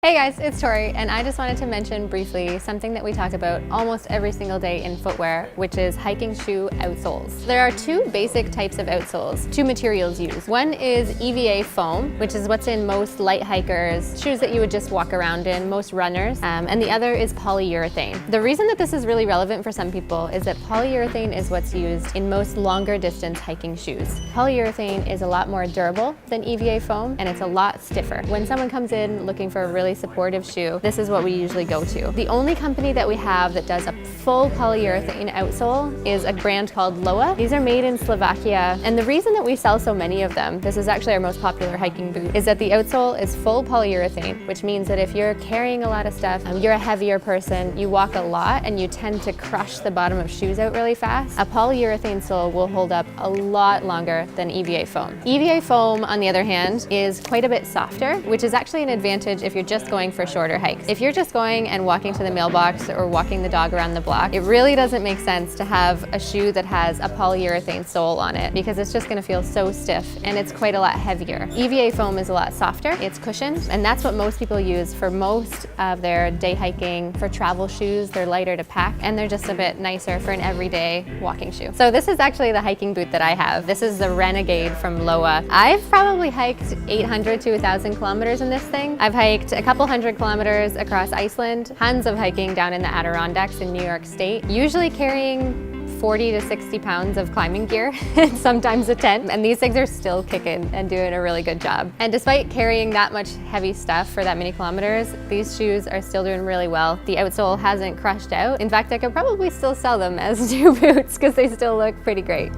Hey guys, it's Tori, and I just wanted to mention briefly something that we talk about almost every single day in footwear, which is hiking shoe outsoles. There are two basic types of outsoles, two materials used. One is EVA foam, which is what's in most light hikers, shoes that you would just walk around in, most runners, and the other is polyurethane. The reason that this is really relevant for some people is that polyurethane is what's used in most longer distance hiking shoes. Polyurethane is a lot more durable than EVA foam, and it's a lot stiffer. When someone comes in looking for a really supportive shoe, this is what we usually go to. The only company that we have that does a full polyurethane outsole is a brand called Loa. These are made in Slovakia, and the reason that we sell so many of them, this is actually our most popular hiking boot, is that the outsole is full polyurethane, which means that if you're carrying a lot of stuff, you're a heavier person, you walk a lot, and you tend to crush the bottom of shoes out really fast, a polyurethane sole will hold up a lot longer than EVA foam. EVA foam, on the other hand, is quite a bit softer, which is actually an advantage if you're just going for shorter hikes. If you're just going and walking to the mailbox or walking the dog around the block, it really doesn't make sense to have a shoe that has a polyurethane sole on it because it's just going to feel so stiff and it's quite a lot heavier. EVA foam is a lot softer, it's cushioned, and that's what most people use for most of their day hiking. For travel shoes, they're lighter to pack and they're just a bit nicer for an everyday walking shoe. So this is actually the hiking boot that I have. This is the Renegade from Loa. I've probably hiked 800 to 1,000 kilometers in this thing. I've hiked a couple hundred kilometers across Iceland, tons of hiking down in the Adirondacks in New York State, usually carrying 40 to 60 pounds of climbing gear, and sometimes a tent, and these things are still kicking and doing a really good job. And despite carrying that much heavy stuff for that many kilometers, these shoes are still doing really well. The outsole hasn't crushed out. In fact, I could probably still sell them as new boots because they still look pretty great.